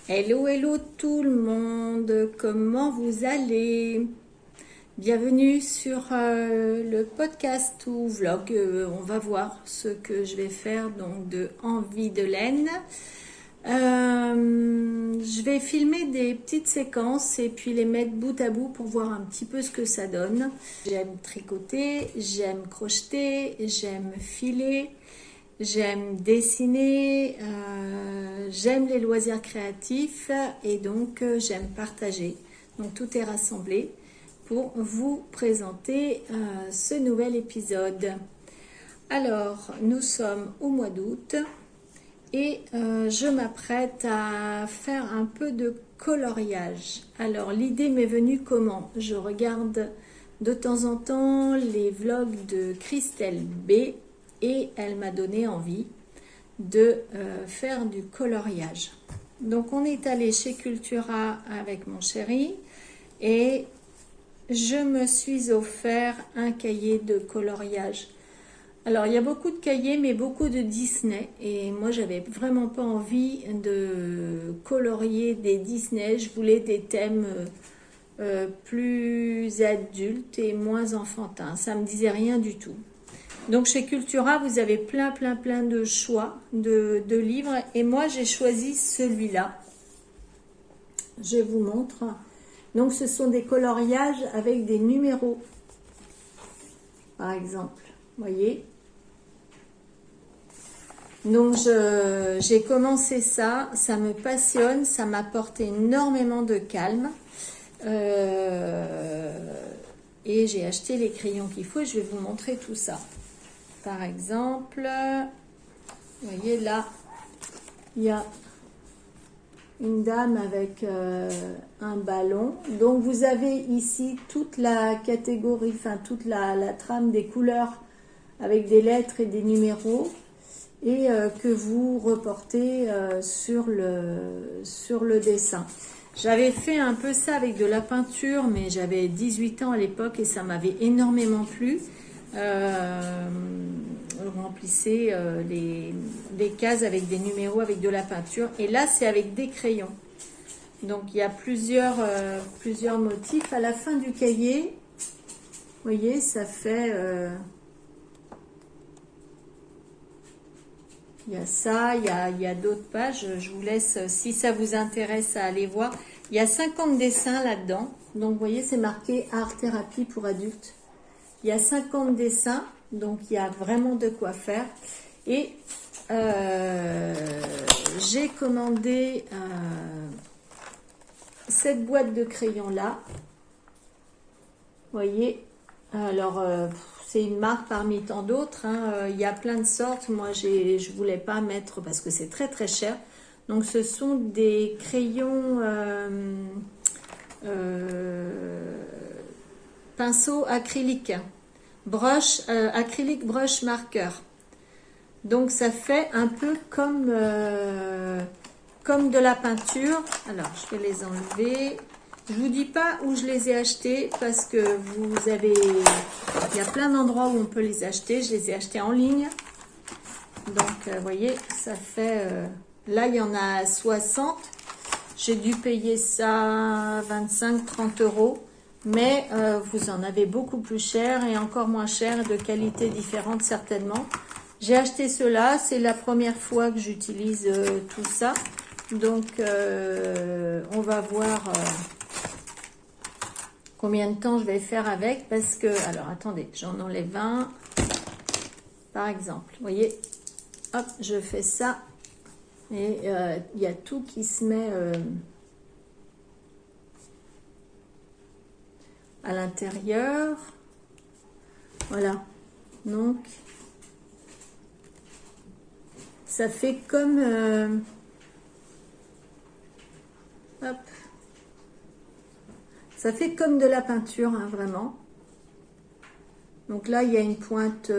Hello, hello tout le monde, comment vous allez? Bienvenue sur le podcast ou vlog. On va voir ce que je vais faire donc de Envie de laine. Je vais filmer des petites séquences et puis les mettre bout à bout pour voir un petit peu ce que ça donne. J'aime tricoter, j'aime crocheter, j'aime filer. J'aime dessiner, j'aime les loisirs créatifs et donc j'aime partager. Donc tout est rassemblé pour vous présenter ce nouvel épisode. Alors, nous sommes au mois d'août et je m'apprête à faire un peu de coloriage. Alors, l'idée m'est venue comment? Je regarde de temps en temps les vlogs de Christelle B. Et elle m'a donné envie de faire du coloriage. Donc on est allé chez Cultura avec mon chéri et je me suis offert un cahier de coloriage. Alors il y a beaucoup de cahiers mais beaucoup de Disney et moi j'avais vraiment pas envie de colorier des Disney. Je voulais des thèmes plus adultes et moins enfantins. Ça me disait rien du tout. Donc chez Cultura, vous avez plein de choix de livres. Et moi, j'ai choisi celui-là. Je vous montre. Donc ce sont des coloriages avec des numéros. Par exemple, vous voyez. Donc j'ai commencé ça. Ça me passionne. Ça m'apporte énormément de calme. Et j'ai acheté les crayons qu'il faut. Je vais vous montrer tout ça. Par exemple, vous voyez là, il y a une dame avec un ballon. Donc vous avez ici toute la catégorie, enfin toute la trame des couleurs avec des lettres et des numéros et que vous reportez sur le dessin. J'avais fait un peu ça avec de la peinture, mais j'avais 18 ans à l'époque et ça m'avait énormément plu. Remplissez les cases avec des numéros avec de la peinture et là c'est avec des crayons. Donc il y a plusieurs motifs à la fin du cahier. Vous voyez, ça fait il y a ça, il y a d'autres pages. Je vous laisse, si ça vous intéresse, à aller voir. Il y a 50 dessins là-dedans. Donc vous voyez, c'est marqué art thérapie pour adultes. Il y a 50 dessins, donc il y a vraiment de quoi faire. Et j'ai commandé cette boîte de crayons là. Vous voyez, alors c'est une marque parmi tant d'autres. Il y a plein de sortes. Moi, je voulais pas mettre parce que c'est très cher. Donc ce sont des crayons pinceau acrylique, acrylique brush marqueur. Donc ça fait un peu comme de la peinture. Alors je vais les enlever. Je vous dis pas où je les ai achetés parce que il y a plein d'endroits où on peut les acheter. Je les ai achetés en ligne. Donc vous voyez, ça fait là il y en a 60. J'ai dû payer ça 25-30 €. Mais vous en avez beaucoup plus cher et encore moins cher, de qualité différente certainement. J'ai acheté cela, c'est la première fois que j'utilise tout ça. Donc on va voir combien de temps je vais faire avec. Parce que, alors attendez, j'en enlève un. Par exemple, vous voyez, hop, je fais ça. Et il y a tout qui se met... à l'intérieur, voilà, donc ça fait comme hop, ça fait comme de la peinture, vraiment. Donc là il y a une pointe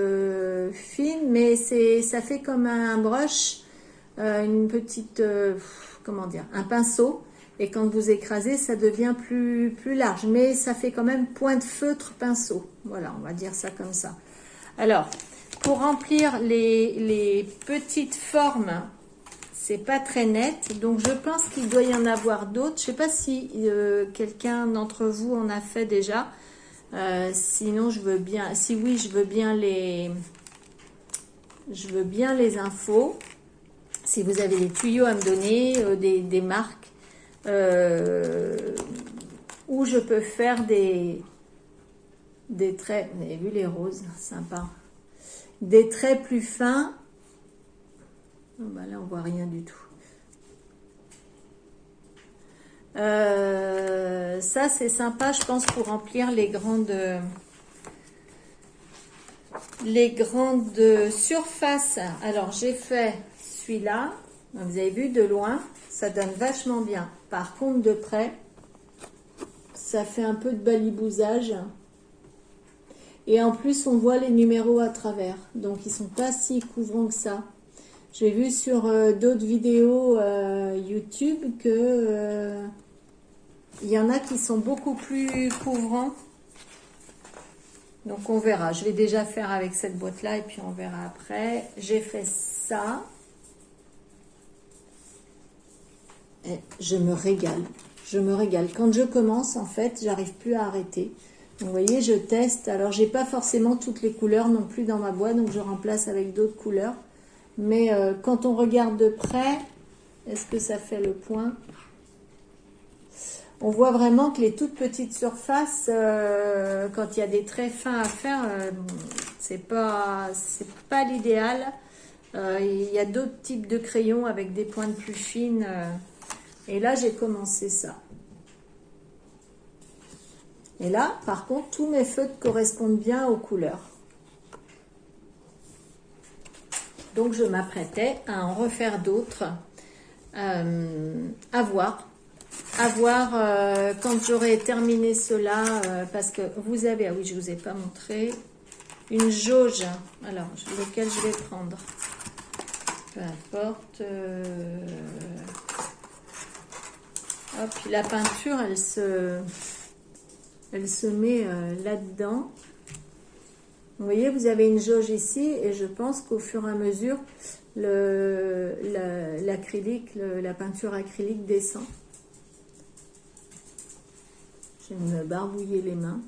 fine, mais ça fait comme un brush, une petite comment dire, un pinceau. Et quand vous écrasez, ça devient plus large. Mais ça fait quand même pointe feutre pinceau. Voilà, on va dire ça comme ça. Alors, pour remplir les petites formes, c'est pas très net. Donc je pense qu'il doit y en avoir d'autres. Je sais pas si quelqu'un d'entre vous en a fait déjà. Sinon je veux bien, si oui, je veux bien les infos. Si vous avez des tuyaux à me donner, des marques où je peux faire des traits. Vous avez vu les roses, sympa. Des traits plus fins. Oh bah là, on voit rien du tout. Ça, c'est sympa, je pense, pour remplir les grandes surfaces. Alors, j'ai fait celui-là. Vous avez vu, de loin, ça donne vachement bien. Par contre, de près, ça fait un peu de balibousage. Et en plus, on voit les numéros à travers. Donc, ils sont pas si couvrants que ça. J'ai vu sur d'autres vidéos YouTube que il y en a qui sont beaucoup plus couvrants. Donc, on verra. Je vais déjà faire avec cette boîte-là et puis on verra après. J'ai fait ça. Et je me régale. Je me régale. Quand je commence, en fait, j'arrive plus à arrêter. Donc, vous voyez, je teste. Alors, j'ai pas forcément toutes les couleurs non plus dans ma boîte, donc je remplace avec d'autres couleurs. Mais quand on regarde de près, est-ce que ça fait le point? On voit vraiment que les toutes petites surfaces, quand il y a des traits fins à faire, c'est pas l'idéal. Il y a d'autres types de crayons avec des pointes plus fines. Et là, j'ai commencé ça. Et là, par contre, tous mes feutres correspondent bien aux couleurs. Donc, je m'apprêtais à en refaire d'autres. À voir. À voir quand j'aurai terminé cela. Parce que vous avez... Ah oui, je ne vous ai pas montré. Une jauge. Alors, lequel je vais prendre? Peu importe. Hop, puis la peinture, elle se met là-dedans. Vous voyez, vous avez une jauge ici et je pense qu'au fur et à mesure, l'acrylique, la peinture acrylique descend. Je vais me barbouiller les mains.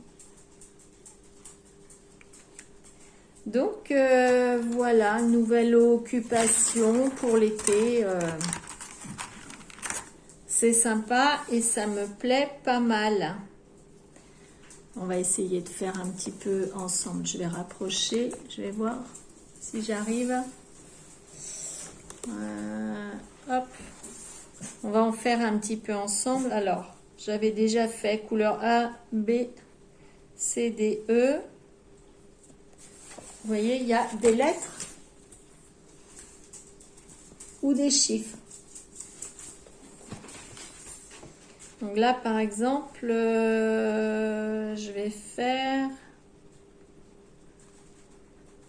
Donc, voilà, nouvelle occupation pour l'été. C'est sympa et ça me plaît pas mal. On va essayer de faire un petit peu ensemble. Je vais rapprocher, je vais voir si j'arrive. Hop. On va en faire un petit peu ensemble. Alors, j'avais déjà fait couleur A, B, C, D, E. Vous voyez, il y a des lettres ou des chiffres. Donc là, par exemple, je vais faire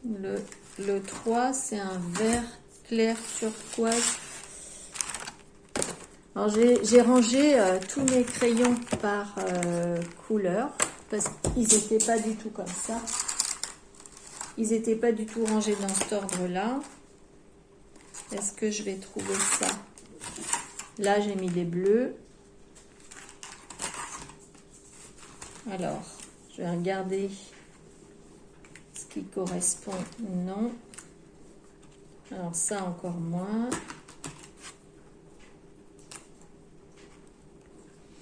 le 3, c'est un vert clair turquoise. Alors, j'ai rangé tous mes crayons par couleur, parce qu'ils n'étaient pas du tout comme ça. Ils n'étaient pas du tout rangés dans cet ordre-là. Est-ce que je vais trouver ça? Là, j'ai mis des bleus. Alors, je vais regarder ce qui correspond. Non. Alors, ça, encore moins.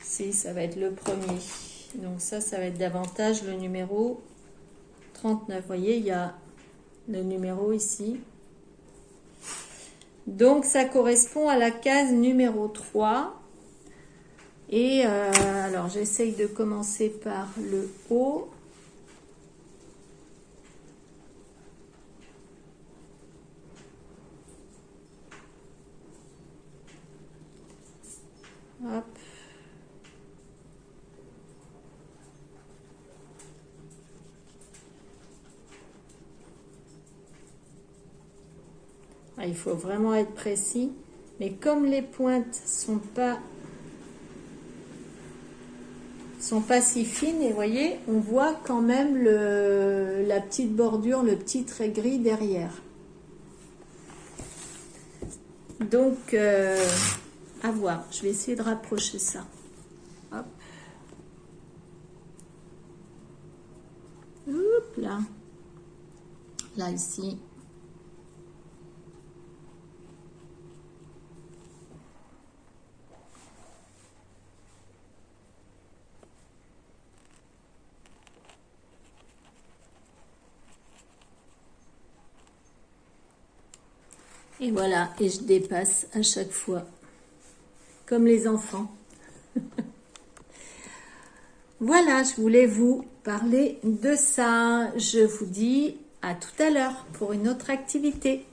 Si, ça va être le premier. Donc, ça va être davantage le numéro 39. Vous voyez, il y a le numéro ici. Donc, ça correspond à la case numéro 3. Et alors, j'essaye de commencer par le haut. Hop. Ah, il faut vraiment être précis. Mais comme les pointes sont pas si fines, et vous voyez, on voit quand même la petite bordure, le petit trait gris derrière. Donc, à voir. Je vais essayer de rapprocher ça. Hop. Hop là. Là, ici. Et voilà, et je dépasse à chaque fois, comme les enfants. Voilà, je voulais vous parler de ça. Je vous dis à tout à l'heure pour une autre activité.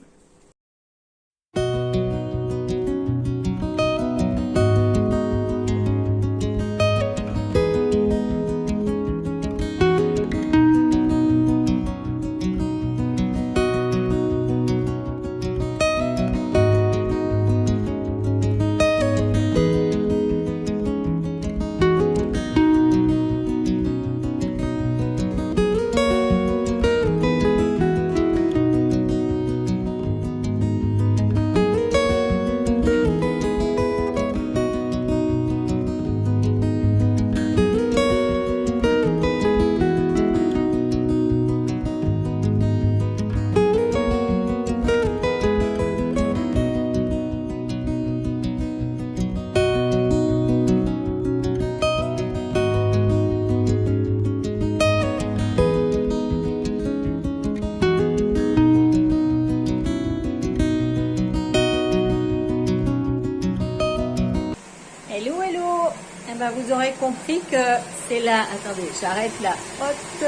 Hello, hello. Eh ben, vous aurez compris que c'est la... Attendez, j'arrête la haute.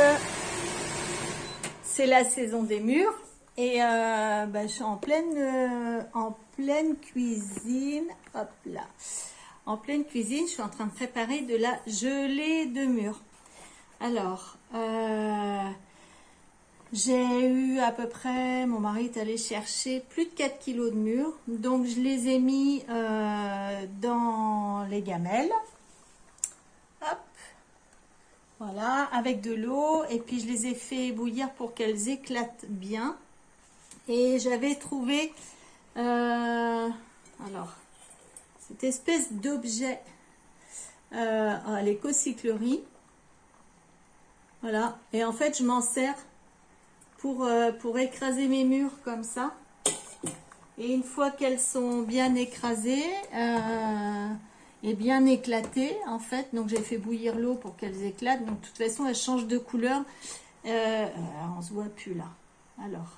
C'est la saison des murs. Et je suis en pleine cuisine. Hop là. En pleine cuisine, je suis en train de préparer de la gelée de murs. Alors, j'ai eu à peu près, mon mari est allé chercher plus de 4 kilos de mûres. Donc, je les ai mis dans les gamelles. Hop. Voilà, avec de l'eau. Et puis, je les ai fait bouillir pour qu'elles éclatent bien. Et j'avais trouvé, alors, cette espèce d'objet à l'éco-cyclerie. Voilà. Et en fait, je m'en sers pour écraser mes murs comme ça. Et une fois qu'elles sont bien écrasées et bien éclatées, en fait, donc j'ai fait bouillir l'eau pour qu'elles éclatent. Donc de toute façon, elles changent de couleur. On se voit plus là. Alors,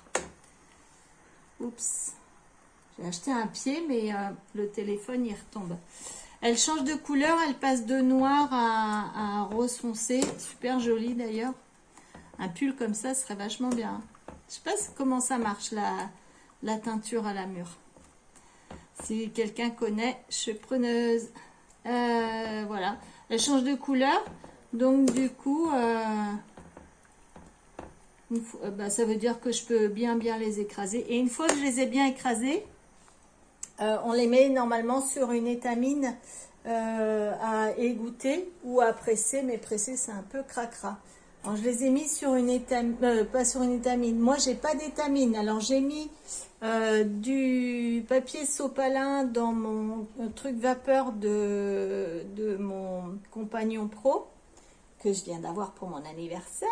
oups, j'ai acheté un pied, mais le téléphone il retombe. Elles changent de couleur, elles passent de noir à rose foncé. Super joli d'ailleurs. Un pull comme ça serait vachement bien. Je sais pas comment ça marche la teinture à la mûre. Si quelqu'un connaît, je suis preneuse. Voilà. Elle change de couleur. Donc du coup, ça veut dire que je peux bien les écraser. Et une fois que je les ai bien écrasées, on les met normalement sur une étamine à égoutter ou à presser. Mais presser, c'est un peu cracra. Alors, je les ai mis sur une étamine, pas sur une étamine. Moi, j'ai pas d'étamine. Alors, j'ai mis du papier sopalin dans mon truc vapeur de mon compagnon pro que je viens d'avoir pour mon anniversaire.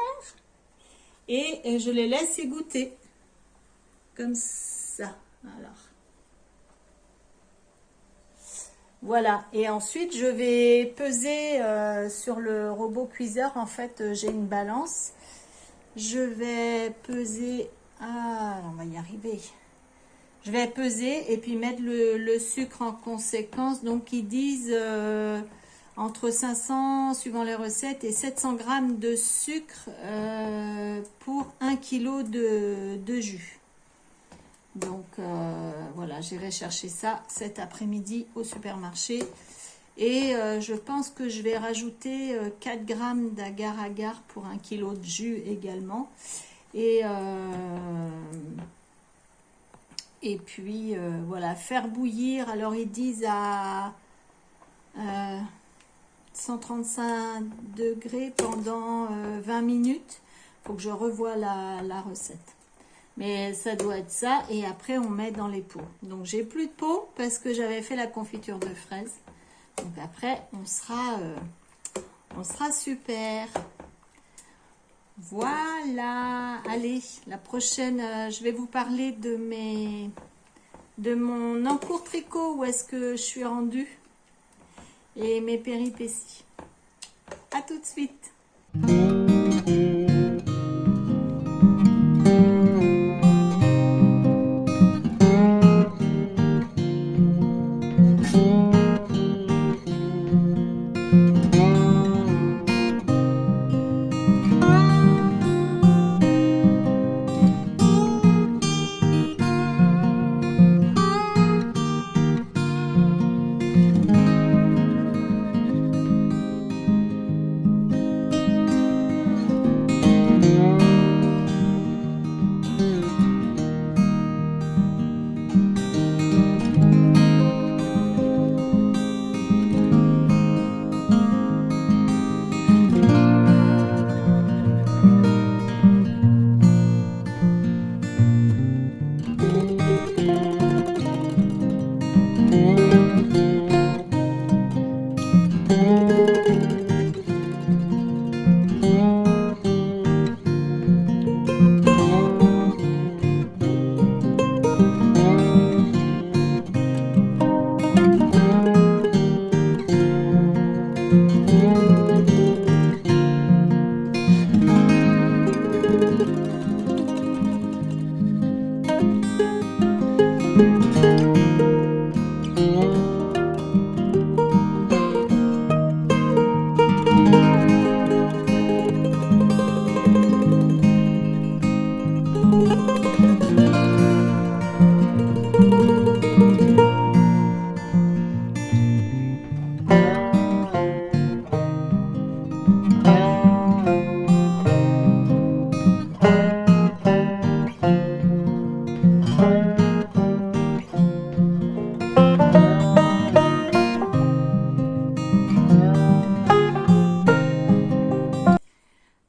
Et je les laisse égoutter. Comme ça. Alors. Voilà, et ensuite je vais peser sur le robot cuiseur. En fait, j'ai une balance. Je vais peser. Ah, on va y arriver. Je vais peser et puis mettre le sucre en conséquence. Donc, ils disent entre 500, suivant les recettes, et 700 grammes de sucre pour 1 kg de jus. Donc voilà, j'irai chercher ça cet après-midi au supermarché. Et je pense que je vais rajouter 4 grammes d'agar-agar pour 1 kg de jus également. Et puis voilà, faire bouillir. Alors ils disent à 135 degrés pendant 20 minutes. Il faut que je revoie la recette. Mais ça doit être ça. Et après, on met dans les pots. Donc, j'ai plus de pots parce que j'avais fait la confiture de fraises. Donc, après, on sera super. Voilà. Allez, la prochaine, je vais vous parler de mon encours tricot. Où est-ce que je suis rendue. Et mes péripéties. À tout de suite.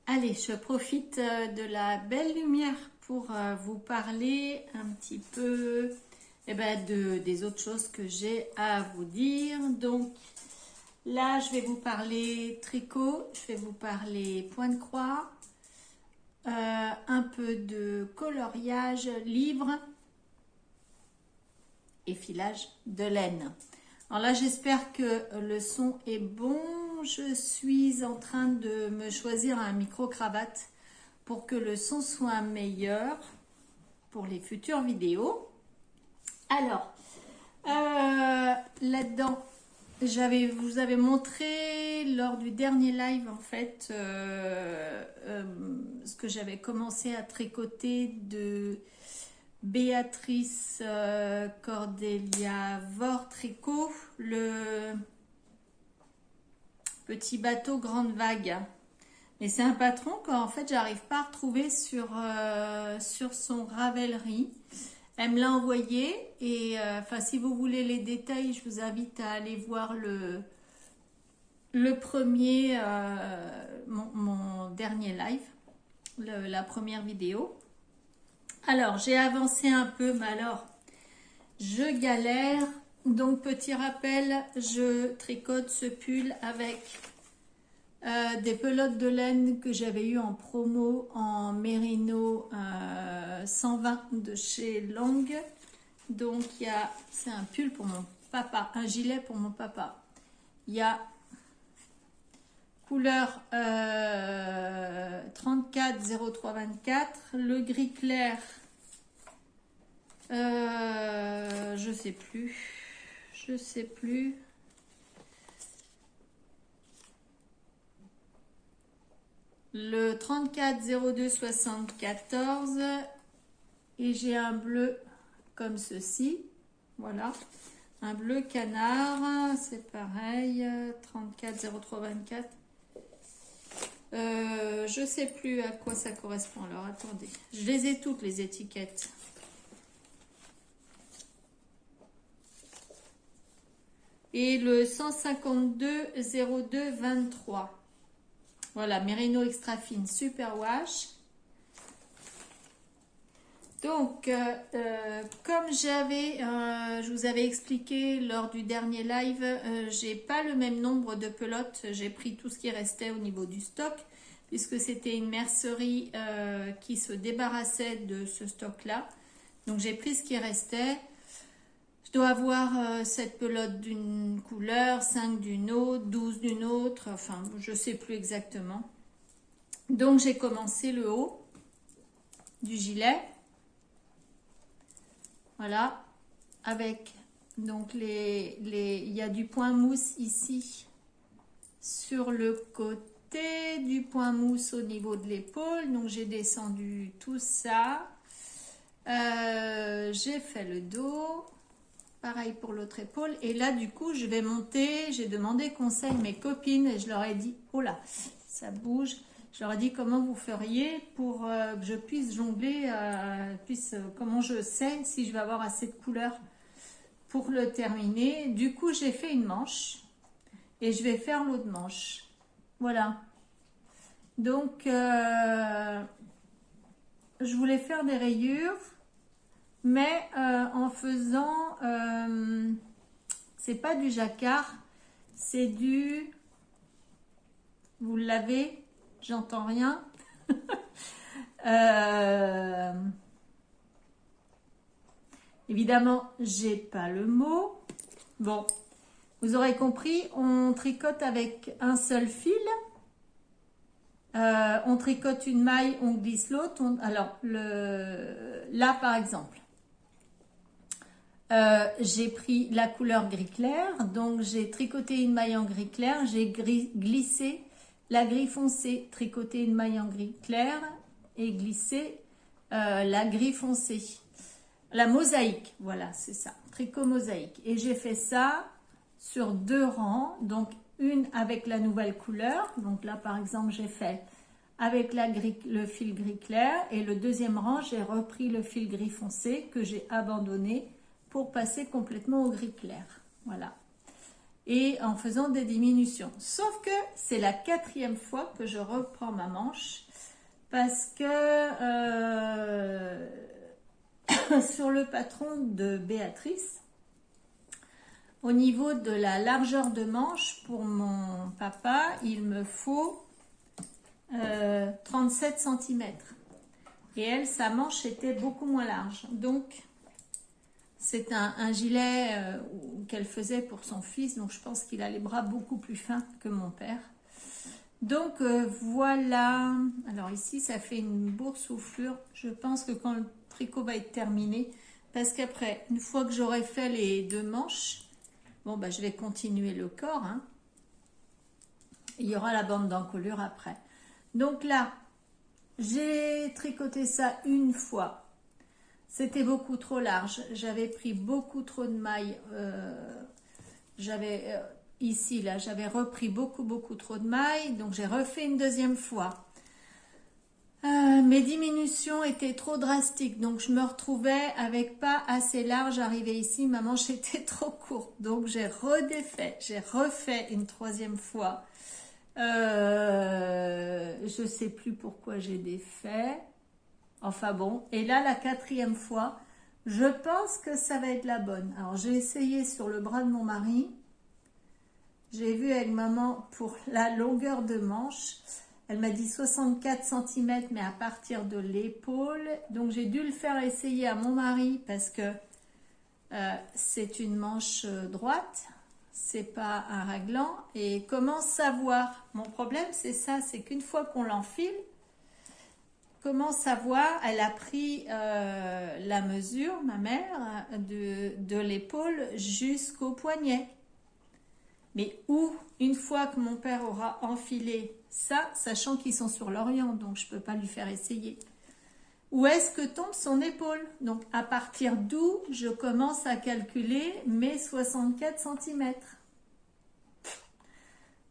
Allez, je profite de la belle lumière pour vous parler un petit peu des autres choses que j'ai à vous dire. Donc là, je vais vous parler tricot, je vais vous parler point de croix, un peu de coloriage, livre et filage de laine. Alors là, j'espère que le son est bon. Je suis en train de me choisir un micro-cravate pour que le son soit meilleur pour les futures vidéos. Alors, là-dedans, vous avais montré lors du dernier live, en fait, ce que j'avais commencé à tricoter de Béatrice Cordelia Vortricot, le petit bateau grande vague. Mais c'est un patron qu'en fait j'arrive pas à retrouver sur son Ravelry. Elle me l'a envoyé et si vous voulez les détails, je vous invite à aller voir le premier, mon dernier live, la première vidéo. Alors, j'ai avancé un peu, mais alors, je galère. Donc, petit rappel, je tricote ce pull avec des pelotes de laine que j'avais eu en promo en Mérino 120 de chez Long. Donc, c'est un pull pour mon papa, un gilet pour mon papa. Il y a couleur 34 03 24, le gris clair, je sais plus. Le 34 02 74 et j'ai un bleu comme ceci, voilà. Un bleu canard, c'est pareil, 34 03 24. Je sais plus à quoi ça correspond. Alors attendez, je les ai toutes les étiquettes. Et le 152 02 23. Voilà, Mérino extra fine super wash. Donc, comme je vous avais expliqué lors du dernier live, j'ai pas le même nombre de pelotes. J'ai pris tout ce qui restait au niveau du stock, puisque c'était une mercerie qui se débarrassait de ce stock-là. Donc, j'ai pris ce qui restait. Je dois avoir 7 pelotes d'une couleur, 5 d'une autre, 12 d'une autre, enfin, je sais plus exactement. Donc, j'ai commencé le haut du gilet. Voilà, avec donc il y a du point mousse ici sur le côté, du point mousse au niveau de l'épaule. Donc j'ai descendu tout ça. J'ai fait le dos, pareil pour l'autre épaule. Et là du coup je vais monter. J'ai demandé conseil à mes copines et je leur ai dit, oh là, ça bouge. Je leur ai dit comment vous feriez pour que je puisse jongler, comment je sais si je vais avoir assez de couleurs pour le terminer. Du coup, j'ai fait une manche et je vais faire l'autre manche. Voilà. Donc, je voulais faire des rayures, mais en faisant, c'est pas du jacquard, c'est du, vous l'avez? J'entends rien. Évidemment, j'ai pas le mot. Bon, vous aurez compris, on tricote avec un seul fil. On tricote une maille, on glisse l'autre. Alors, là par exemple, j'ai pris la couleur gris clair. Donc, j'ai tricoté une maille en gris clair. J'ai glissé la gris foncé, tricoter une maille en gris clair et glisser la gris foncé. La mosaïque, voilà, c'est ça, tricot mosaïque. Et j'ai fait ça sur 2 rangs, donc une avec la nouvelle couleur. Donc là, par exemple, j'ai fait avec le fil gris clair. Et le deuxième rang, j'ai repris le fil gris foncé que j'ai abandonné pour passer complètement au gris clair. Voilà. Et en faisant des diminutions. Sauf que c'est la 4e fois que je reprends ma manche parce que sur le patron de Béatrice, au niveau de la largeur de manche pour mon papa, il me faut 37 cm. Et elle, sa manche était beaucoup moins large. Donc, c'est un gilet qu'elle faisait pour son fils, donc je pense qu'il a les bras beaucoup plus fins que mon père. Donc voilà, alors ici ça fait une boursouflure. Je pense que quand le tricot va être terminé, parce qu'après, une fois que j'aurai fait les 2 manches, bon bah je vais continuer le corps, hein. Il y aura la bande d'encolure après. Donc là, j'ai tricoté ça une fois. C'était beaucoup trop large. J'avais pris beaucoup trop de mailles. Ici, là, j'avais repris beaucoup trop de mailles. Donc, j'ai refait une 2e fois. Mes diminutions étaient trop drastiques. Donc, je me retrouvais avec pas assez large. Arrivé ici, ma manche était trop courte. Donc, j'ai redéfait. J'ai refait une 3e fois. Je sais plus pourquoi j'ai défait. Enfin bon, et là la 4e fois, je pense que ça va être la bonne. Alors j'ai essayé sur le bras de mon mari, j'ai vu avec maman pour la longueur de manche, elle m'a dit 64 cm mais à partir de l'épaule, donc j'ai dû le faire essayer à mon mari parce que c'est une manche droite, c'est pas un raglan. Et comment savoir? Mon problème c'est ça, c'est qu'une fois qu'on l'enfile, comment savoir? Elle a pris la mesure, ma mère, de l'épaule jusqu'au poignet. Mais où, une fois que mon père aura enfilé ça, sachant qu'ils sont sur l'Orient, donc je ne peux pas lui faire essayer, où est-ce que tombe son épaule? Donc à partir d'où je commence à calculer mes 64 cm.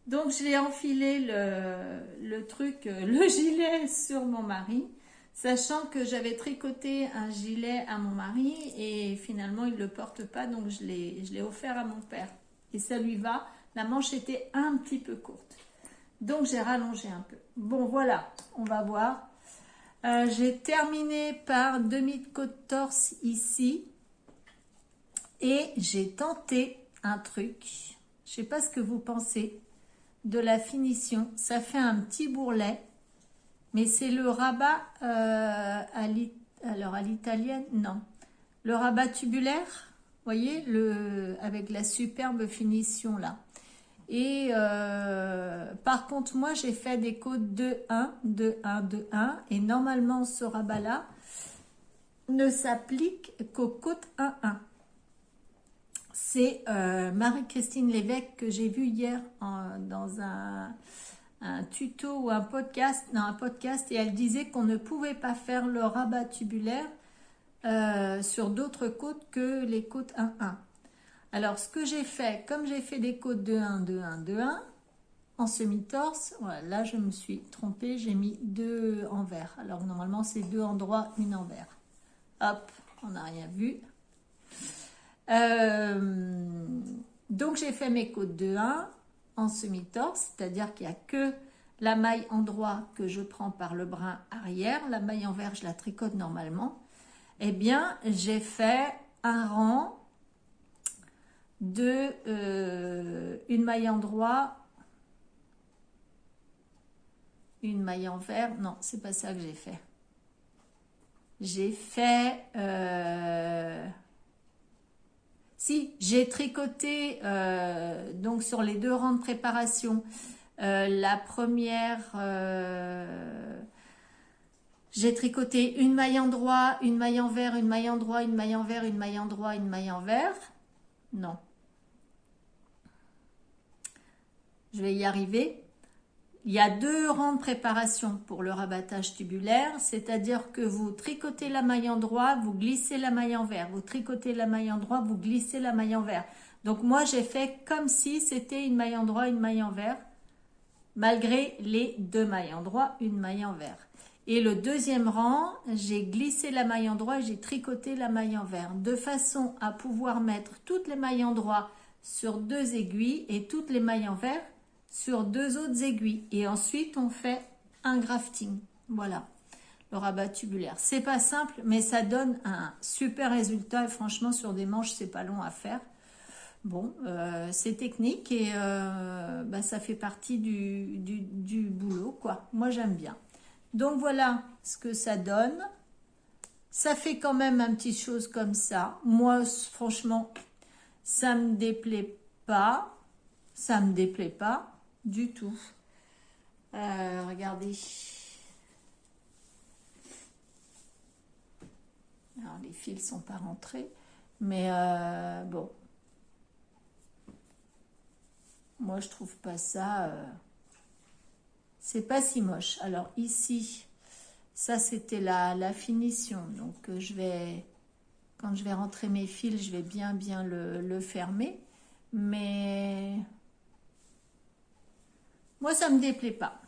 Donc je l'ai enfilé le gilet sur mon mari, sachant que j'avais tricoté un gilet à mon mari et finalement il ne le porte pas, donc je l'ai offert à mon père. Et ça lui va, la manche était un petit peu courte. Donc j'ai rallongé un peu. Bon voilà, on va voir. J'ai terminé par demi de côte torse ici. Et j'ai tenté un truc. Je sais pas ce que vous pensez de la finition. Ça fait un petit bourrelet. Mais c'est le rabat à l'italienne, non. Le rabat tubulaire, vous voyez, avec la superbe finition là. Et par contre, moi, j'ai fait des côtes 2-1, 2-1, 2-1. Et normalement, ce rabat-là ne s'applique qu'aux côtes 1-1. C'est Marie-Christine Lévesque que j'ai vu hier dans un tuto ou un podcast, et elle disait qu'on ne pouvait pas faire le rabat tubulaire sur d'autres côtes que les côtes 1-1. Alors, ce que j'ai fait, comme j'ai fait des côtes 2-1, 2-1, 2-1, en semi-torse, voilà, là je me suis trompée, j'ai mis 2 envers. Alors, normalement, c'est 2 en droit, 1 envers. Hop, on n'a rien vu. Donc, j'ai fait mes côtes 2-1 en semi-torse, c'est-à-dire qu'il n'y a que la maille en droit que je prends par le brin arrière. La maille envers, je la tricote normalement. Eh bien, j'ai fait un rang de une maille en droit, une maille envers. Non, c'est pas ça que j'ai fait. J'ai fait si j'ai tricoté donc sur les 2 rangs de préparation, la première j'ai tricoté une maille en droit, une maille envers, une maille en droit, une maille envers, une maille en droit, une maille envers. Non. Je vais y arriver. Il y a 2 rangs de préparation pour le rabattage tubulaire, c'est-à-dire que vous tricotez la maille en droit, vous glissez la maille envers, vous tricotez la maille en droit, vous glissez la maille envers. Donc moi j'ai fait comme si c'était une maille en droit, une maille envers, malgré les 2 mailles en droit, une maille envers. Et le deuxième rang, j'ai glissé la maille en droit et j'ai tricoté la maille envers, de façon à pouvoir mettre toutes les mailles en droit sur 2 aiguilles et toutes les mailles envers sur 2 autres aiguilles. Et ensuite, on fait un grafting. Voilà, le rabat tubulaire. C'est pas simple, mais ça donne un super résultat. Et franchement, sur des manches, c'est pas long à faire. Bon, c'est technique et ça fait partie du boulot, quoi. Moi, j'aime bien. Donc, voilà ce que ça donne. Ça fait quand même un petit chose comme ça. Moi, franchement, ça me déplaît pas. Ça me déplaît pas du tout. Regardez. Alors, les fils sont pas rentrés. Mais bon. Moi, je trouve pas ça... c'est pas si moche. Alors, ici, ça, c'était la finition. Donc, quand je vais rentrer mes fils, je vais bien le fermer. Mais... moi, ça me déplaît pas.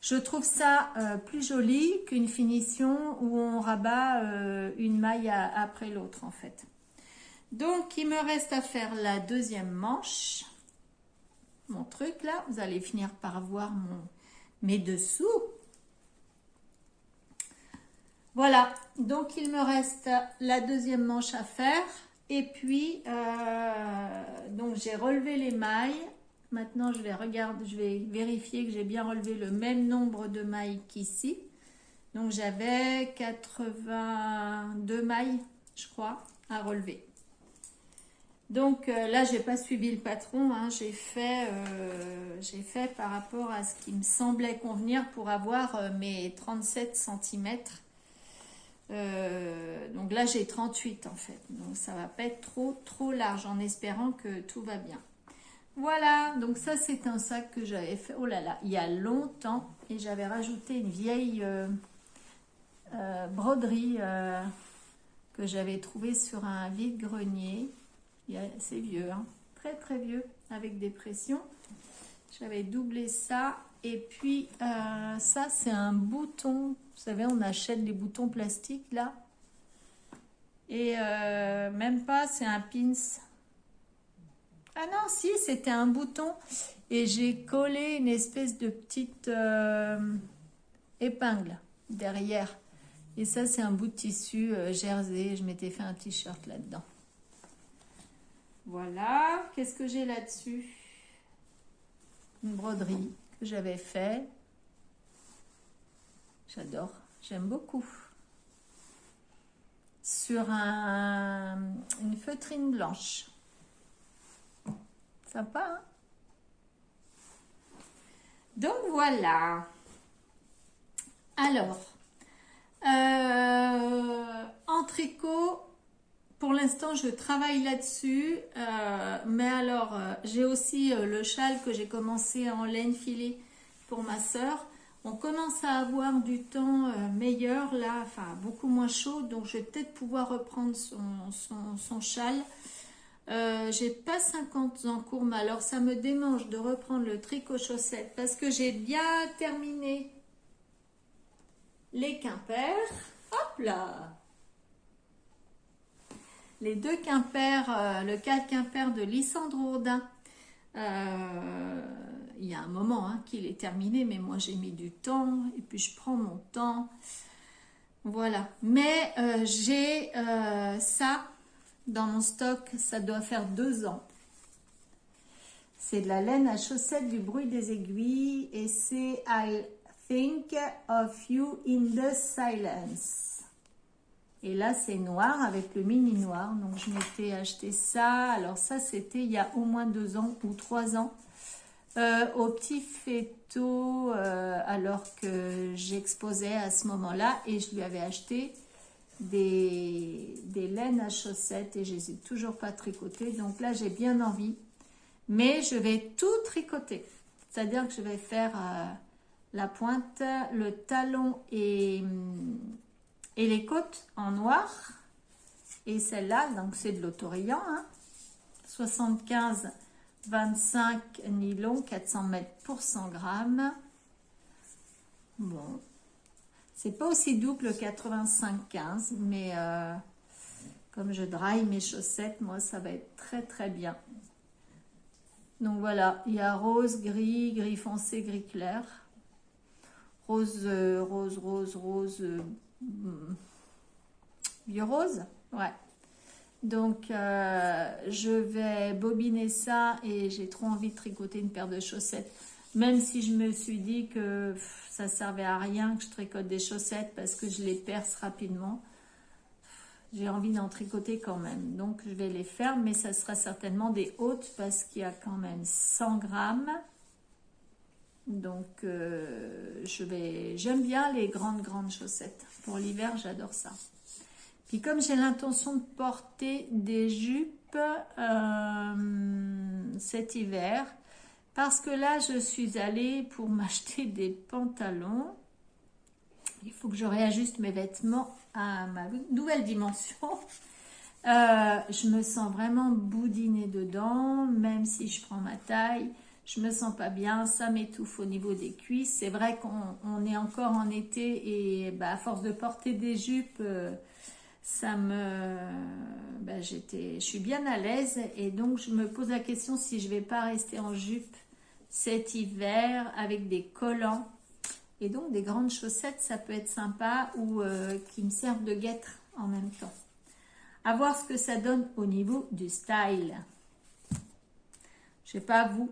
Je trouve ça plus joli qu'une finition où on rabat une maille après l'autre, en fait. Donc, il me reste à faire la deuxième manche. Mon truc, là. Vous allez finir par voir mes dessous. Voilà. Donc, il me reste la deuxième manche à faire. Et puis, donc j'ai relevé les mailles. Maintenant, je vais vérifier que j'ai bien relevé le même nombre de mailles qu'ici. Donc, j'avais 82 mailles, je crois, à relever. Donc, là, j'ai pas suivi le patron. Hein. J'ai fait par rapport à ce qui me semblait convenir pour avoir mes 37 cm. Donc là j'ai 38 en fait, donc ça va pas être trop large, en espérant que tout va bien. Voilà, donc ça c'est un sac que j'avais fait, oh là là, il y a longtemps, et j'avais rajouté une vieille broderie que j'avais trouvée sur un vide-grenier. C'est vieux, hein, très vieux, avec des pressions. J'avais doublé ça. Et puis, ça, c'est un bouton. Vous savez, on achète des boutons plastiques, là. Et même pas, c'est un pins. Ah non, si, c'était un bouton. Et j'ai collé une espèce de petite... épingle derrière. Et ça, c'est un bout de tissu jersey. Je m'étais fait un t-shirt là-dedans. Voilà. Qu'est-ce que j'ai là-dessus? Une broderie que j'avais fait. J'adore. J'aime beaucoup. Sur une feutrine blanche. Sympa, hein? Donc voilà. Alors, en tricot, pour l'instant, je travaille là-dessus. Mais alors, j'ai aussi le châle que j'ai commencé en laine filée pour ma sœur. On commence à avoir du temps meilleur là, enfin beaucoup moins chaud, donc je vais peut-être pouvoir reprendre son châle. J'ai pas 50 en cours, mais alors ça me démange de reprendre le tricot chaussette parce que j'ai bien terminé les quimpers. Hop là! Les deux quimpers, le 4 quimper de Lysandre Hourdin. Il y a un moment hein, qu'il est terminé, mais moi j'ai mis du temps et puis je prends mon temps. Voilà. Mais j'ai ça dans mon stock, ça doit faire 2 ans. C'est de la laine à chaussettes du bruit des aiguilles et c'est I Think of You in the Silence. Et là, c'est noir avec le mini noir. Donc, je m'étais acheté ça. Alors, ça, c'était il y a au moins 2 ans ou 3 ans. Au petit Féto, alors que j'exposais à ce moment-là. Et je lui avais acheté des laines à chaussettes. Et je les ai toujours pas tricotées. Donc là, j'ai bien envie. Mais je vais tout tricoter. C'est-à-dire que je vais faire la pointe, le talon et les côtes en noir. Et celle-là, donc c'est de l'autorayant, hein, 75 25 nylon, 400 mètres pour 100 grammes. Bon, c'est pas aussi doux que le 85-15, mais comme je draille mes chaussettes, moi ça va être très très bien. Donc voilà, il y a rose, gris, gris foncé, gris clair, rose, vieux rose, ouais. Donc je vais bobiner ça et j'ai trop envie de tricoter une paire de chaussettes, même si je me suis dit que ça servait à rien que je tricote des chaussettes parce que je les perce rapidement. J'ai envie d'en tricoter quand même, donc je vais les faire, mais ça sera certainement des hautes parce qu'il y a quand même 100 grammes. Donc j'aime bien les grandes chaussettes. Pour l'hiver, j'adore ça. Puis comme j'ai l'intention de porter des jupes cet hiver, parce que là, je suis allée pour m'acheter des pantalons. Il faut que je réajuste mes vêtements à ma nouvelle dimension. Je me sens vraiment boudinée dedans, même si je prends ma taille. Je me sens pas bien, ça m'étouffe au niveau des cuisses. C'est vrai qu'on est encore en été et à force de porter des jupes, je suis bien à l'aise et donc je me pose la question si je vais pas rester en jupe cet hiver avec des collants et donc des grandes chaussettes, ça peut être sympa ou qui me servent de guêtre en même temps. À voir ce que ça donne au niveau du style. Je sais pas vous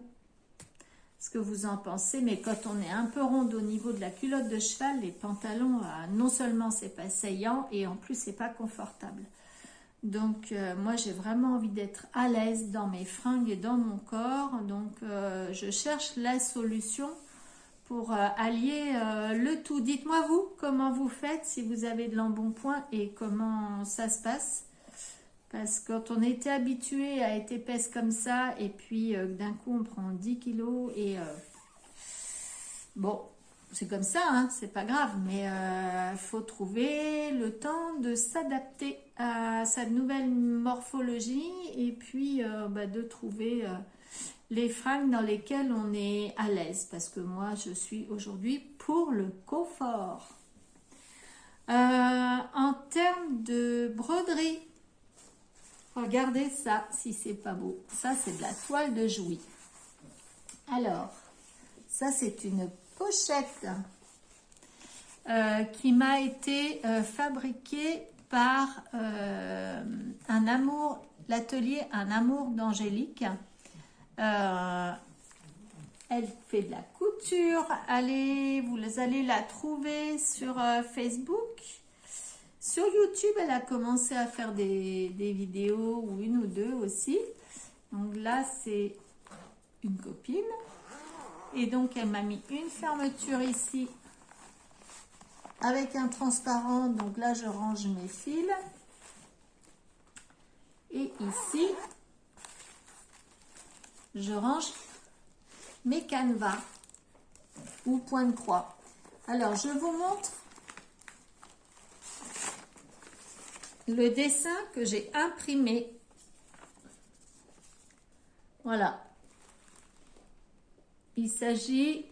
ce que vous en pensez, mais quand on est un peu ronde au niveau de la culotte de cheval, les pantalons, non seulement c'est pas saillant et en plus c'est pas confortable. Donc moi j'ai vraiment envie d'être à l'aise dans mes fringues et dans mon corps, donc je cherche la solution pour allier le tout. Dites-moi vous comment vous faites, si vous avez de l'embonpoint et comment ça se passe. Parce que quand on était habitué à être épaisse comme ça, et puis d'un coup on prend 10 kilos, et bon, c'est comme ça, hein, c'est pas grave, mais il faut trouver le temps de s'adapter à sa nouvelle morphologie, et puis de trouver les fringues dans lesquelles on est à l'aise, parce que moi je suis aujourd'hui pour le confort. En termes de broderie, regardez ça, si c'est pas beau. Ça, c'est de la toile de Jouy. Alors, ça, c'est une pochette qui m'a été fabriqué par un amour, l'atelier Un Amour d'Angélique. Elle fait de la couture. Allez, vous allez la trouver sur Facebook. Sur YouTube, elle a commencé à faire des vidéos, ou une ou deux aussi. Donc là, c'est une copine. Et donc, elle m'a mis une fermeture ici avec un transparent. Donc là, je range mes fils. Et ici, je range mes canevas ou point de croix. Alors, je vous montre le dessin que j'ai imprimé. Voilà. Il s'agit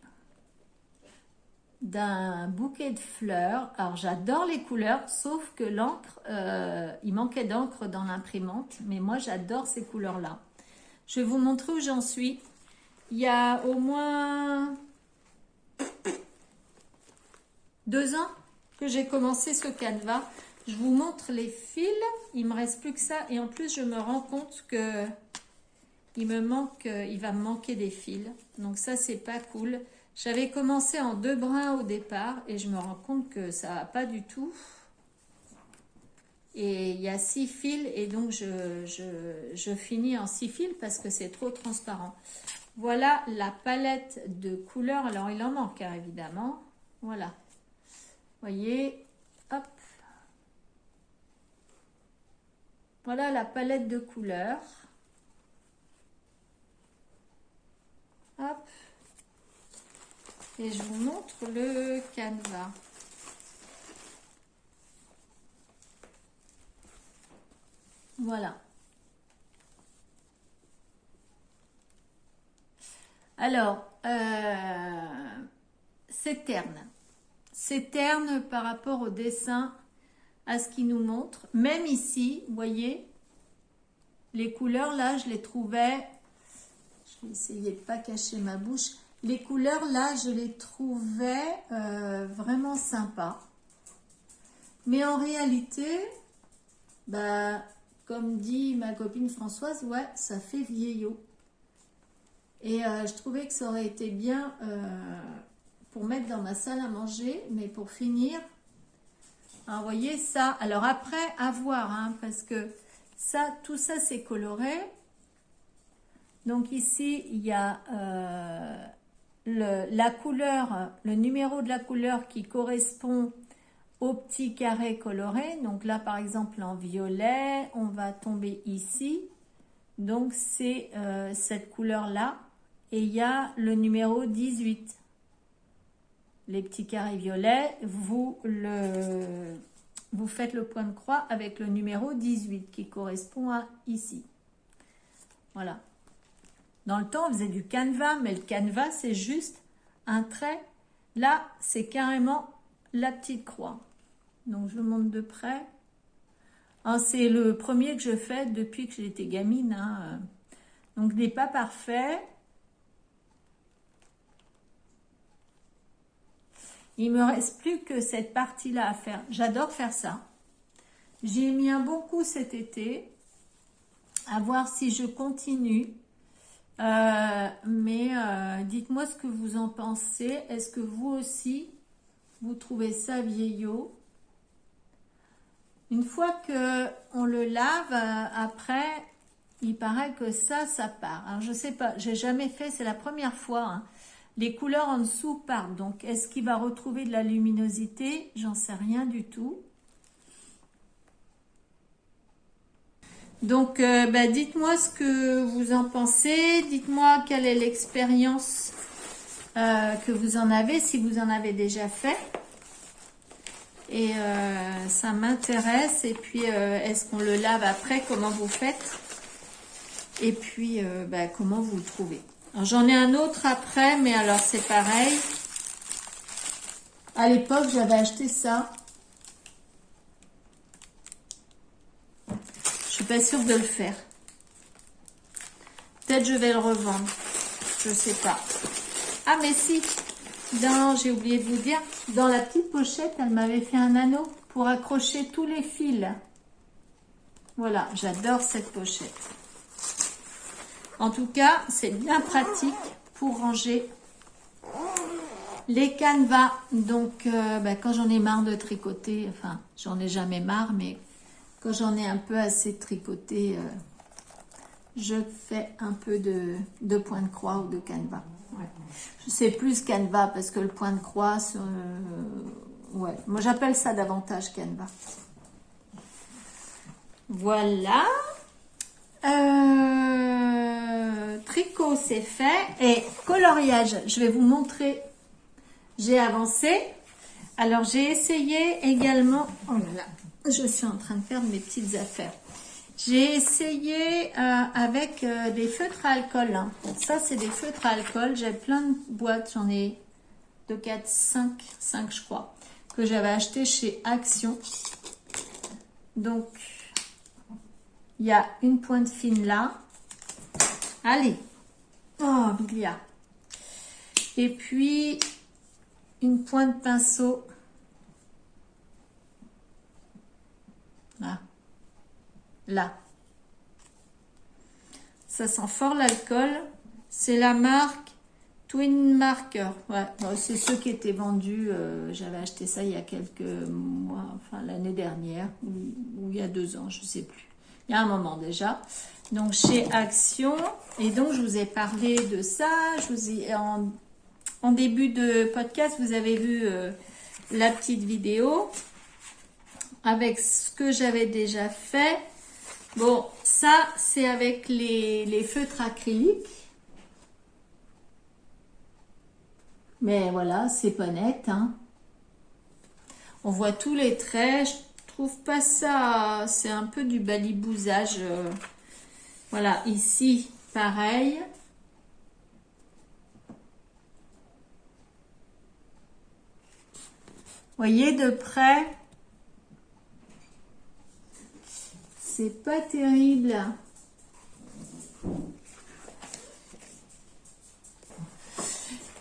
d'un bouquet de fleurs. Alors, j'adore les couleurs, sauf que l'encre, il manquait d'encre dans l'imprimante, mais moi, j'adore ces couleurs-là. Je vais vous montrer où j'en suis. Il y a au moins 2 ans que j'ai commencé ce canevas. Je vous montre les fils. Il me reste plus que ça. Et en plus, je me rends compte que il va me manquer des fils. Donc ça, c'est pas cool. J'avais commencé en 2 brins au départ et je me rends compte que ça va pas du tout. Et il y a 6 fils et donc je finis en 6 fils parce que c'est trop transparent. Voilà la palette de couleurs. Alors, il en manque, hein, évidemment. Voilà. Voyez, hop. Voilà la palette de couleurs. Hop. Et je vous montre le canevas. Voilà. Alors, c'est terne. C'est terne par rapport au dessin, à ce qu'il nous montre. Même ici, vous voyez, les couleurs là, je les trouvais... Je vais essayer de ne pas cacher ma bouche. Les couleurs là, je les trouvais vraiment sympas. Mais en réalité, bah, comme dit ma copine Françoise, ouais, ça fait vieillot. Et je trouvais que ça aurait été bien pour mettre dans ma salle à manger, mais pour finir, alors, vous voyez ça. Alors après, à voir, hein, parce que ça, tout ça, c'est coloré. Donc ici, il y a la couleur, le numéro de la couleur qui correspond au petit carré coloré. Donc là, par exemple, en violet, on va tomber ici. Donc c'est cette couleur-là. Et il y a le numéro 18. Les petits carrés violets, vous faites le point de croix avec le numéro 18 qui correspond à ici. Voilà. Dans le temps, on faisait du canevas, mais le canevas, c'est juste un trait. Là, c'est carrément la petite croix. Donc, je vous montre de près. C'est le premier que je fais depuis que j'étais gamine. Hein. Donc, il n'est pas parfait. Il me reste plus que cette partie-là à faire. J'adore faire ça. J'y ai mis un bon coup cet été. À voir si je continue. Mais dites-moi ce que vous en pensez. Est-ce que vous aussi, vous trouvez ça vieillot? Une fois que on le lave, après, il paraît que ça part. Alors, je sais pas, j'ai jamais fait, c'est la première fois. Hein. Les couleurs en dessous partent. Donc, est-ce qu'il va retrouver de la luminosité? J'en sais rien du tout. Donc, dites-moi ce que vous en pensez. Dites-moi quelle est l'expérience que vous en avez, si vous en avez déjà fait. Et ça m'intéresse. Et puis, est-ce qu'on le lave après? Comment vous faites? Et puis, comment vous le trouvez? Alors, j'en ai un autre après, mais alors c'est pareil. À l'époque, j'avais acheté ça. Je suis pas sûre de le faire. Peut-être je vais le revendre. Je sais pas. Ah, mais si. j'ai oublié de vous dire, dans la petite pochette, elle m'avait fait un anneau pour accrocher tous les fils. Voilà, j'adore cette pochette. En tout cas, c'est bien pratique pour ranger les canevas. Donc, quand j'en ai marre de tricoter, enfin, j'en ai jamais marre, mais quand j'en ai un peu assez tricoté, je fais un peu de point de croix ou de canevas. Ouais. Je sais plus canevas parce que le point de croix, ouais, moi j'appelle ça davantage canevas. Voilà. Tricot c'est fait et coloriage. Je vais vous montrer. J'ai avancé. Alors j'ai essayé également. Oh là là, je suis en train de perdre mes petites affaires. J'ai essayé avec des feutres à alcool. Hein. Ça, c'est des feutres à alcool. J'ai plein de boîtes. J'en ai 2, 4, 5 je crois, que j'avais acheté chez Action. Donc, il y a une pointe fine là. Allez. Oh, Biglia. Et puis, une pointe pinceau. Là. Là. Ça sent fort l'alcool. C'est la marque Twin Marker. Ouais, c'est ceux qui étaient vendus. J'avais acheté ça il y a quelques mois, enfin l'année dernière, ou il y a 2 ans, je sais plus. Il y a un moment déjà. Donc chez Action. Et donc je vous ai parlé de ça. Je vous ai, en début de podcast, vous avez vu la petite vidéo avec ce que j'avais déjà fait. Bon, ça, c'est avec les feutres acryliques. Mais voilà, c'est pas net. Hein. On voit tous les traits. Je trouve pas ça... C'est un peu du balibousage. Voilà, ici, pareil. Voyez de près... C'est pas terrible.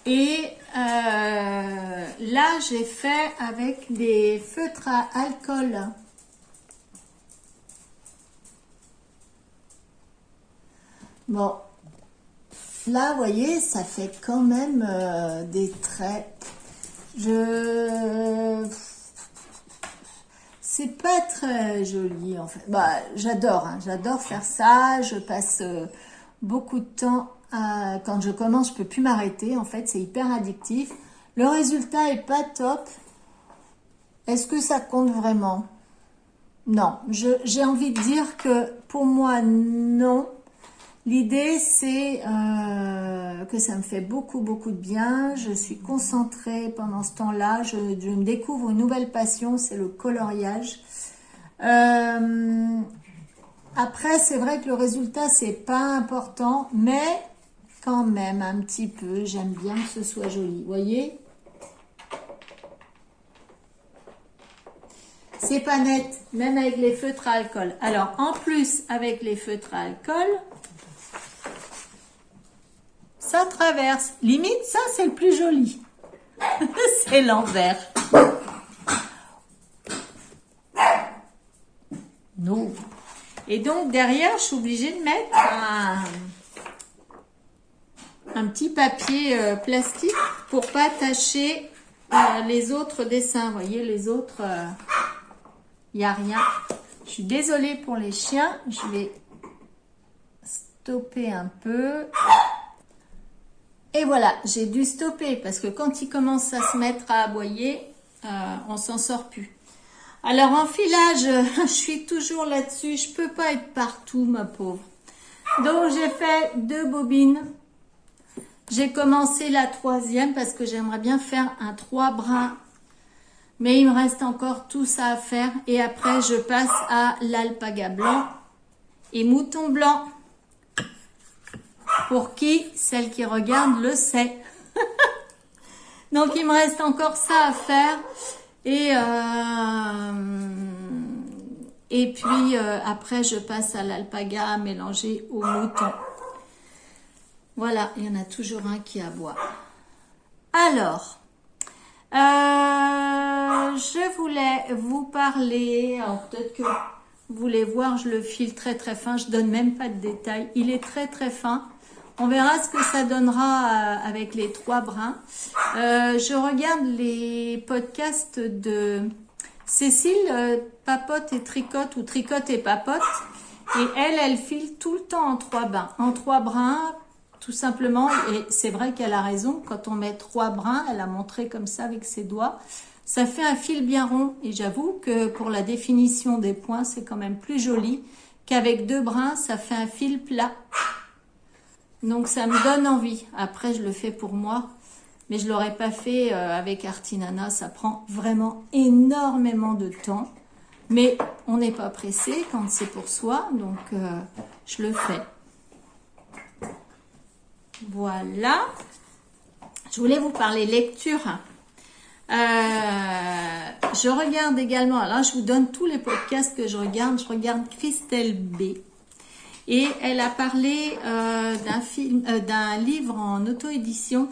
Et là, j'ai fait avec des feutres à alcool. Bon. Là, vous voyez, ça fait quand même des traits. C'est pas très joli en fait. Bah, j'adore, hein, j'adore faire ça. Je passe beaucoup de temps quand je commence, je peux plus m'arrêter. En fait, c'est hyper addictif. Le résultat est pas top. Est-ce que ça compte vraiment? Non, j'ai envie de dire que pour moi, non. L'idée, c'est que ça me fait beaucoup de bien. Je suis concentrée pendant ce temps-là. Je me découvre une nouvelle passion, c'est le coloriage. Après, c'est vrai que le résultat, c'est pas important, mais quand même un petit peu. J'aime bien que ce soit joli. Vous voyez? C'est pas net, même avec les feutres à alcool. Alors, en plus, avec les feutres à alcool... Ça traverse. Limite, ça, c'est le plus joli. C'est l'envers. Non. Et donc, derrière, je suis obligée de mettre un petit papier plastique pour pas tacher les autres dessins. Vous voyez, les autres, il n'y a rien. Je suis désolée pour les chiens. Je vais stopper un peu. Et voilà, j'ai dû stopper parce que quand il commence à se mettre à aboyer, on s'en sort plus. Alors en filage, je suis toujours là-dessus. Je peux pas être partout, ma pauvre. Donc j'ai fait 2 bobines. J'ai commencé la 3e parce que j'aimerais bien faire un 3 brins. Mais il me reste encore tout ça à faire. Et après, je passe à l'alpaga blanc et mouton blanc. Pour qui, celle qui regarde le sait. Donc, il me reste encore ça à faire. Et puis, après, je passe à l'alpaga mélangé au mouton. Voilà, il y en a toujours un qui aboie. Alors, je voulais vous parler, alors peut-être que vous voulez voir, je le file très très fin, je donne même pas de détails, il est très très fin. On verra ce que ça donnera avec les 3 brins. Je regarde les podcasts de Cécile, papote et tricote, ou tricote et papote, et elle file tout le temps en 3 brins. En 3 brins, tout simplement, et c'est vrai qu'elle a raison, quand on met 3 brins, elle a montré comme ça avec ses doigts, ça fait un fil bien rond. Et j'avoue que pour la définition des points, c'est quand même plus joli qu'avec 2 brins, ça fait un fil plat. Donc ça me donne envie. Après, je le fais pour moi, mais je l'aurais pas fait avec Artinana. Ça prend vraiment énormément de temps. Mais on n'est pas pressé quand c'est pour soi, donc je le fais. Voilà. Je voulais vous parler lecture. Je regarde également, alors je vous donne tous les podcasts que je regarde. Je regarde Christelle B. Et elle a parlé d'un livre en auto-édition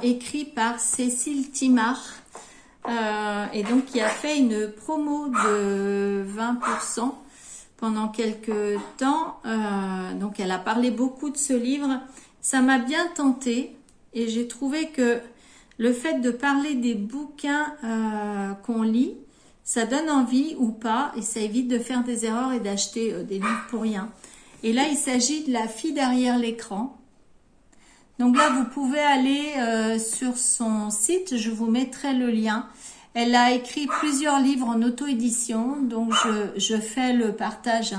écrit par Cécile Timard. Et donc qui a fait une promo de 20% pendant quelques temps. Donc elle a parlé beaucoup de ce livre. Ça m'a bien tenté et j'ai trouvé que le fait de parler des bouquins qu'on lit, ça donne envie ou pas et ça évite de faire des erreurs et d'acheter des livres pour rien. Et là, il s'agit de La fille derrière l'écran. Donc là, vous pouvez aller sur son site, je vous mettrai le lien. Elle a écrit plusieurs livres en auto-édition, donc je fais le partage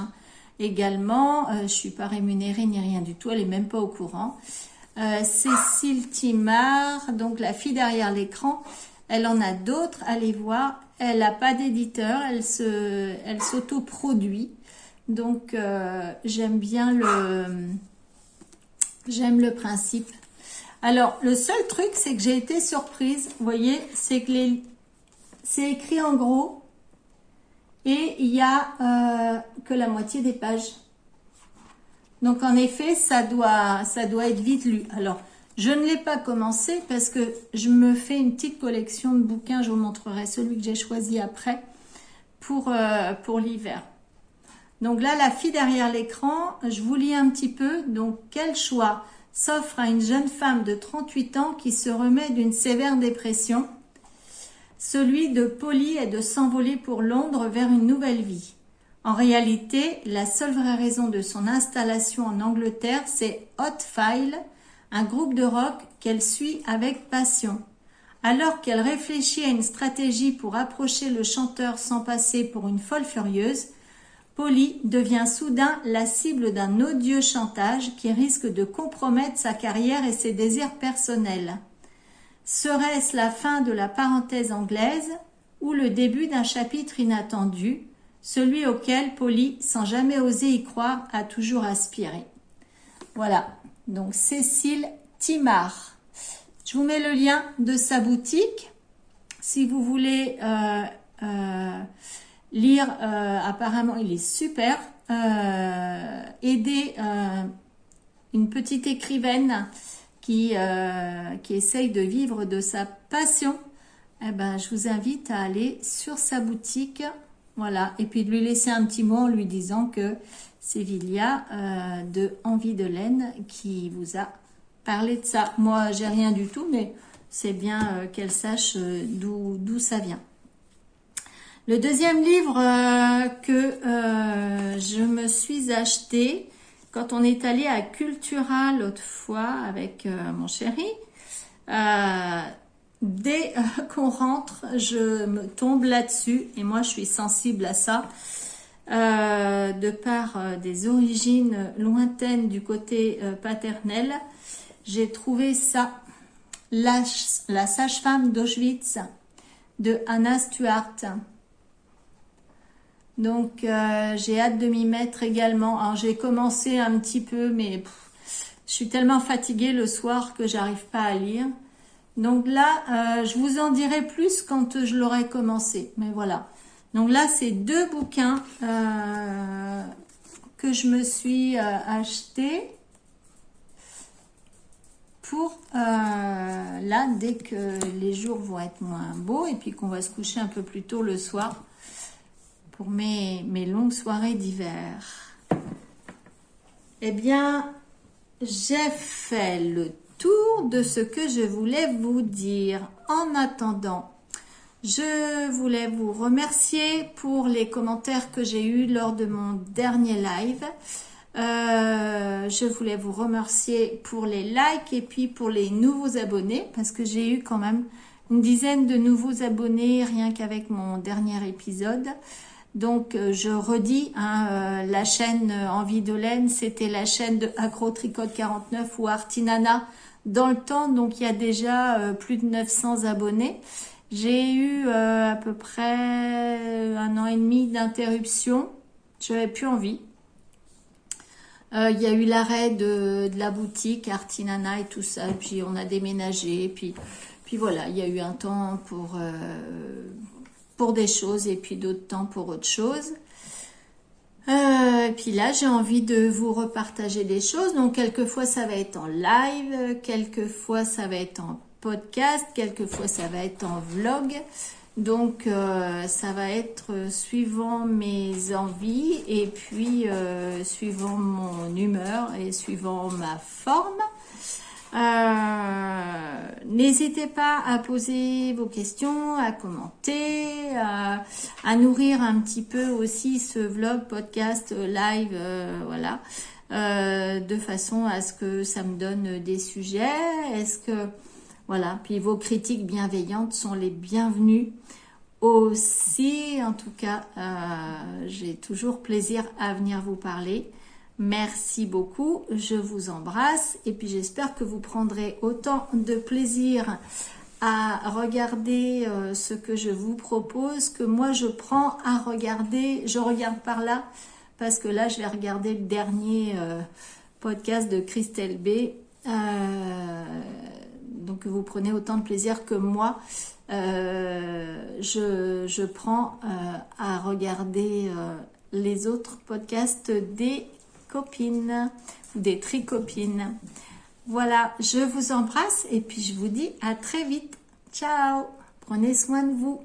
également. Je suis pas rémunérée ni rien du tout, elle est même pas au courant. Cécile Timard, donc La fille derrière l'écran, elle en a d'autres, allez voir. Elle n'a pas d'éditeur, elle s'autoproduit. Donc j'aime le principe. Alors le seul truc, c'est que j'ai été surprise. Vous voyez, c'est que c'est écrit en gros et il y a que la moitié des pages. Donc en effet, ça doit être vite lu. Alors je ne l'ai pas commencé parce que je me fais une petite collection de bouquins. Je vous montrerai celui que j'ai choisi après pour l'hiver. Donc là, La fille derrière l'écran, je vous lis un petit peu. Donc, quel choix s'offre à une jeune femme de 38 ans qui se remet d'une sévère dépression? Celui de Polly est de s'envoler pour Londres vers une nouvelle vie. En réalité, la seule vraie raison de son installation en Angleterre, c'est Hot File, un groupe de rock qu'elle suit avec passion. Alors qu'elle réfléchit à une stratégie pour approcher le chanteur sans passer pour une folle furieuse, Polly devient soudain la cible d'un odieux chantage qui risque de compromettre sa carrière et ses désirs personnels. Serait-ce la fin de la parenthèse anglaise ou le début d'un chapitre inattendu, celui auquel Polly, sans jamais oser y croire, a toujours aspiré? Voilà, donc Cécile Timard. Je vous mets le lien de sa boutique. Si vous voulez lire, apparemment il est super. Aider une petite écrivaine qui essaye de vivre de sa passion. Eh ben, je vous invite à aller sur sa boutique. Voilà, et puis de lui laisser un petit mot en lui disant que c'est Vilia de Envie de laine qui vous a parlé de ça. Moi, j'ai rien du tout, mais c'est bien qu'elle sache d'où ça vient. Le deuxième livre que je me suis acheté quand on est allé à Cultura l'autre fois avec mon chéri, dès qu'on rentre, je me tombe là-dessus et moi je suis sensible à ça de par des origines lointaines du côté paternel. J'ai trouvé ça, la sage-femme d'Auschwitz de Anna Stuart. Donc j'ai hâte de m'y mettre également. Alors j'ai commencé un petit peu, mais je suis tellement fatiguée le soir que j'arrive pas à lire. Donc là, je vous en dirai plus quand je l'aurai commencé. Mais voilà. Donc là, c'est 2 bouquins que je me suis achetés pour là, dès que les jours vont être moins beaux et puis qu'on va se coucher un peu plus tôt le soir pour mes longues soirées d'hiver. Eh bien, j'ai fait le tour de ce que je voulais vous dire. En attendant, je voulais vous remercier pour les commentaires que j'ai eus lors de mon dernier live. Je voulais vous remercier pour les likes et puis pour les nouveaux abonnés parce que j'ai eu quand même une dizaine de nouveaux abonnés rien qu'avec mon dernier épisode. Donc je redis, la chaîne Envie de laine, c'était la chaîne de Accro Tricote 49 ou Artinana dans le temps, donc il y a déjà plus de 900 abonnés. J'ai eu à peu près 1 an et demi d'interruption, j'avais plus envie. Il y a eu l'arrêt de la boutique Artinana et tout ça, et puis on a déménagé, et puis voilà, il y a eu un temps pour des choses et puis d'autres temps pour autre chose. Et puis là, j'ai envie de vous repartager des choses. Donc, quelquefois, ça va être en live, quelquefois, ça va être en podcast, quelquefois, ça va être en vlog. Donc, ça va être suivant mes envies et puis suivant mon humeur et suivant ma forme. N'hésitez pas à poser vos questions, à commenter, à nourrir un petit peu aussi ce vlog, podcast, live, voilà, de façon à ce que ça me donne des sujets. Voilà, puis vos critiques bienveillantes sont les bienvenues aussi. En tout cas, j'ai toujours plaisir à venir vous parler. Merci beaucoup, je vous embrasse et puis j'espère que vous prendrez autant de plaisir à regarder ce que je vous propose que moi je prends à regarder. Je regarde par là parce que là je vais regarder le dernier podcast de Christelle B. Donc vous prenez autant de plaisir que moi je prends à regarder les autres podcasts des copines ou des tricopines. Voilà, je vous embrasse et puis je vous dis à très vite. Ciao, prenez soin de vous.